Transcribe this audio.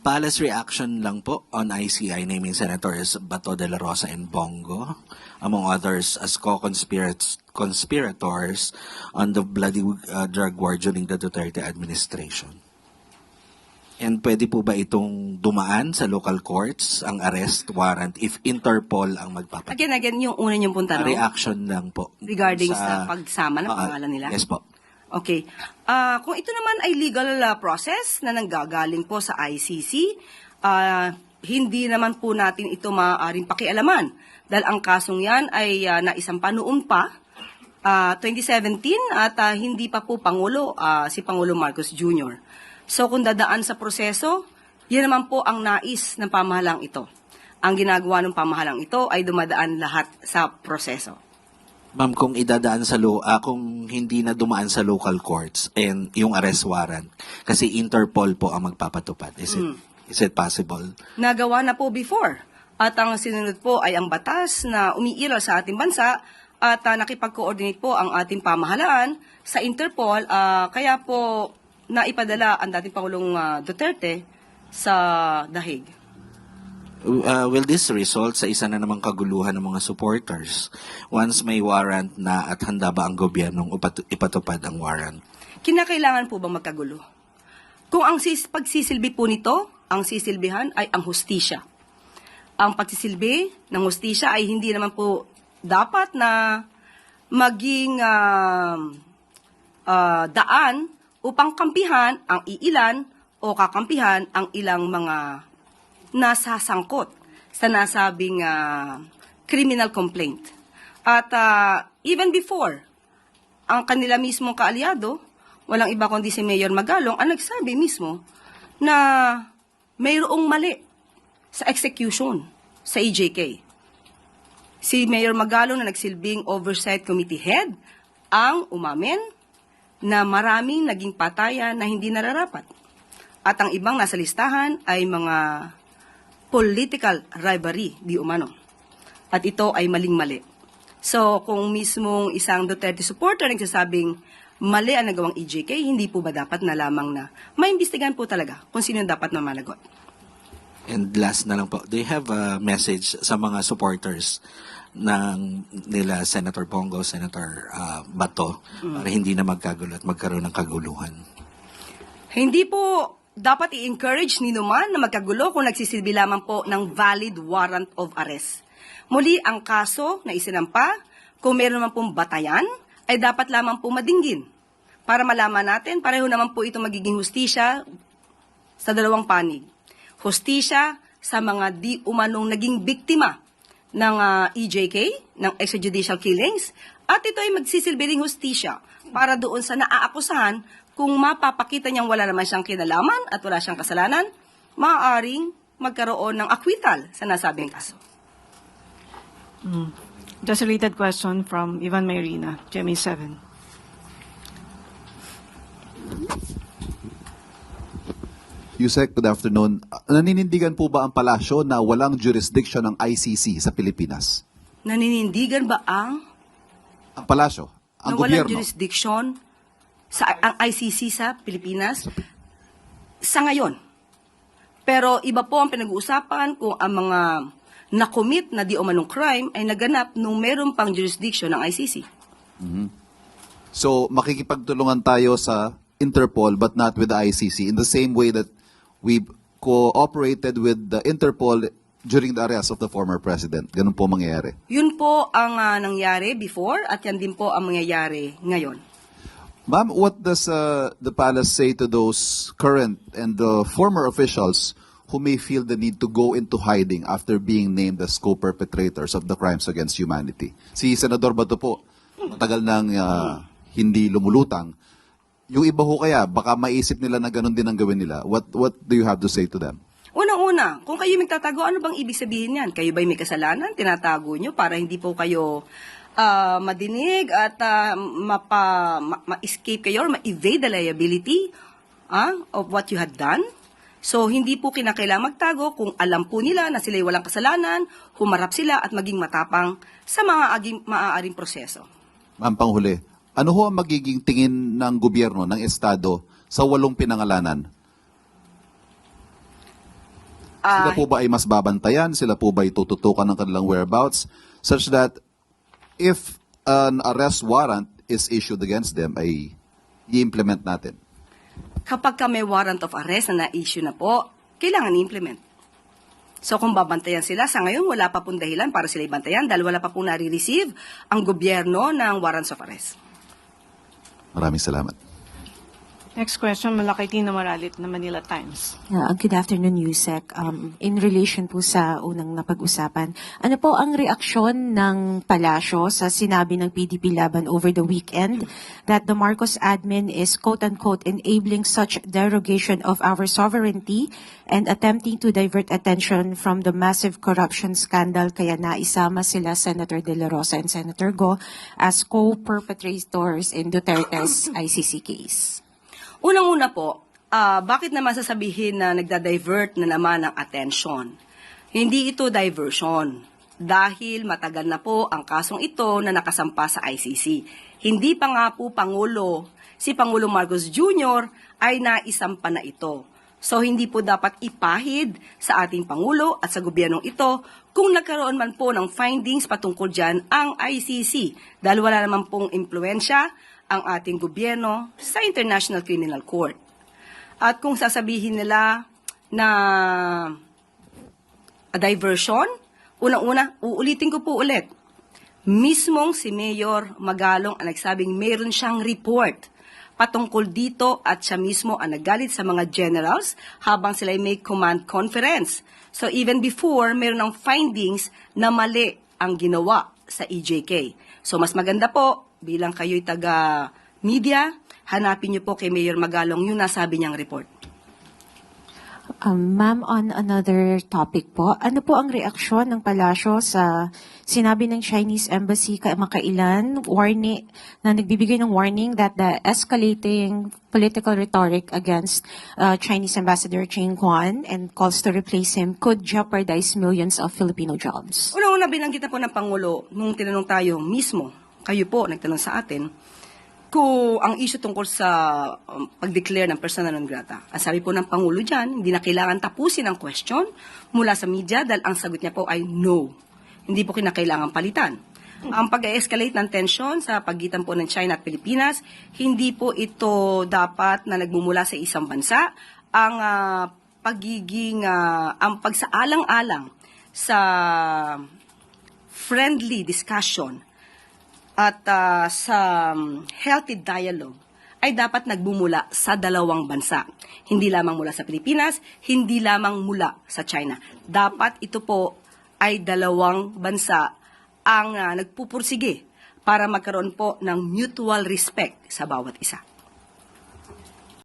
Palace reaction lang po on ICI naming Senators Bato de la Rosa and Bongo, among others, as co-conspirators on the bloody drug war during the Duterte administration. And pwede po ba itong dumaan sa local courts, ang arrest warrant, if Interpol ang magpapat? Again, yung una niyong punta, no? Reaction lang po. Regarding sa pagsama ng pangalan nila? Yes po. Okay. Kung ito naman ay legal process na nanggagaling po sa ICC, hindi naman po natin ito maaaring pakialaman. Dahil ang kasong yan ay naisampa noon pa, 2017, at hindi pa po Pangulo, si Pangulo Marcos Jr. So kung dadaan sa proseso, yan naman po ang nais ng pamahalang ito. Ang ginagawa ng pamahalang ito ay dumadaan lahat sa proseso. Ma'am, kung idadaan sa kung hindi na dumaan sa local courts and yung arrest warrant, kasi Interpol po ang magpapatupad. Is it possible? Nagawa na po before. At ang sinunod po ay ang batas na umiiral sa ating bansa at nakipag-coordinate po ang ating pamahalaan sa Interpol. Kaya po naipadala ang dating Pangulong Duterte sa The Hague. Will this result sa isa na namang kaguluhan ng mga supporters once may warrant na at handa ba ang gobyernong ipatupad ang warrant? Kinakailangan po bang magkagulo? Kung ang pagsisilbi po nito, ang sisilbihan ay ang hustisya. Ang pagsisilbi ng hustisya ay hindi naman po dapat na maging daan upang kampihan ang iilan o kakampihan ang ilang mga nasasangkot sa nasabing criminal complaint. At even before, ang kanila mismong kaalyado, walang iba kundi si Mayor Magalong, ang nagsabi mismo na mayroong mali sa execution sa EJK. Si Mayor Magalong na nagsilbing Oversight Committee Head ang umamin na maraming naging patayan na hindi nararapat. At ang ibang nasa listahan ay mga political rivalry di umano. At ito ay maling-mali. So, kung mismong isang Duterte supporter nagsasabing mali ang nagawang EJK, hindi po ba dapat na lamang na maimbestigahan po talaga kung sino dapat na managot? And last na lang po, do you have a message sa mga supporters nila Senator Bongo, Senator Bato, para hindi na magkagulo at magkaroon ng kaguluhan? Hindi po dapat i-encourage ni naman na magkagulo kung nagsisilbi lamang po ng valid warrant of arrest. Muli, ang kaso na isinampa, kung meron naman pong batayan, ay dapat lamang po madinggin. Para malaman natin, pareho naman po ito magiging hustisya sa dalawang panig. Hustisya sa mga di umanong naging biktima ng EJK, ng extrajudicial killings, at ito ay magsisilbi ring hustisya para doon sa naaakusahan. Kung mapapakita niyang wala naman siyang kinalaman at wala siyang kasalanan, maaaring magkaroon ng acquittal sa nasabing kaso. Just a related question from Ivan Mayrina, GMA 7. Yusek, good afternoon. Naninindigan po ba ang palasyo na walang jurisdiction ng ICC sa Pilipinas? Naninindigan ba ang Palasyo, ang na walang gobyerno? jurisdiction ang ICC sa Pilipinas sa ngayon? Pero iba po ang pinag-uusapan kung ang mga nakomit na di umanong crime ay naganap nung meron pang jurisdiction ng ICC. So, makikipagtulungan tayo sa Interpol but not with the ICC in the same way that we cooperated with the Interpol during the arrest of the former president. Ganun po mangyayari. Yun po ang nangyari before at yan din po ang mangyayari ngayon. Ma'am, what does the palace say to those current and former officials who may feel the need to go into hiding after being named as co-perpetrators of the crimes against humanity? Si Senador Bato po, matagal nang hindi lumulutang. Yung iba ho kaya, baka maisip nila na ganun din ang gawin nila. What do you have to say to them? Unang-una, kung kayo magtatago, ano bang ibig sabihin yan? Kayo ba'y may kasalanan? Tinatago nyo para hindi po kayo madinig at ma-escape kayo or ma-evade the liability of what you had done. So, hindi po kinakailangan magtago kung alam po nila na sila'y walang kasalanan, humarap sila at maging matapang sa mga maaaring proseso. Ma'am, panghuli, ano ho ang magiging tingin ng gobyerno, ng Estado, sa 8 pinangalanan? Sila po ba ay mas babantayan? Sila po ba ay tututukan ng kanilang whereabouts? Such that if an arrest warrant is issued against them, ay i-implement natin. Kapag ka may warrant of arrest na na-issue na po, kailangan i-implement. So kung babantayan sila, sa ngayon wala pa pong dahilan para sila ibantayan dahil wala pa pong nare-receive ang gobyerno ng warrants of arrest. Maraming salamat. Next question mula kay Tina Moralit na Manila Times. Good afternoon, Yusek. In relation po sa unang napag-usapan, ano po ang reaksyon ng palasyo sa sinabi ng PDP Laban over the weekend that the Marcos admin is quote-unquote enabling such derogation of our sovereignty and attempting to divert attention from the massive corruption scandal kaya naisama sila Senator De La Rosa and Senator Go as co-perpetrators in Duterte's ICC case? Unang-una po, bakit naman sasabihin na nagda-divert na naman ang attention? Hindi ito diversion dahil matagal na po ang kasong ito na nakasampa sa ICC. Hindi pa nga po si Pangulo Marcos Jr. ay naisampa na ito. So hindi po dapat ipahid sa ating Pangulo at sa gobyernong ito kung nagkaroon man po ng findings patungkol dyan ang ICC dahil wala naman pong impluensya ang ating gobyerno sa International Criminal Court. At kung sasabihin nila na diversion, unang-una, uulitin ko po ulit. Mismong si Mayor Magalong ang nagsabing meron siyang report patungkol dito at siya mismo ang nagalit sa mga generals habang sila may command conference. So even before, meron ng findings na mali ang ginawa sa EJK. So mas maganda po, bilang kayo'y taga-media, hanapin niyo po kay Mayor Magalong yung nasabi niyang report. Ma'am, on another topic po, ano po ang reaksyon ng palasyo sa sinabi ng Chinese Embassy kamakailan, na nagbibigay ng warning that the escalating political rhetoric against Chinese Ambassador Ching Guan and calls to replace him could jeopardize millions of Filipino jobs? Una-una binanggit na po ng Pangulo nung tinanong tayo mismo, kayo po nagtanong sa atin, kung ang issue tungkol sa pag-declare ng persona non grata. Ang sabi po ng Pangulo dyan, hindi na kailangan tapusin ang question mula sa media dahil ang sagot niya po ay no. Hindi po kinakailangan palitan. Ang pag-escalate ng tension sa pagitan po ng China at Pilipinas, hindi po ito dapat na nagmumula sa isang bansa. Ang ang pagsaalang-alang sa friendly discussion at sa healthy dialogue ay dapat nagbumula sa dalawang bansa. Hindi lamang mula sa Pilipinas, hindi lamang mula sa China. Dapat ito po ay dalawang bansa ang nagpupursige para magkaroon po ng mutual respect sa bawat isa.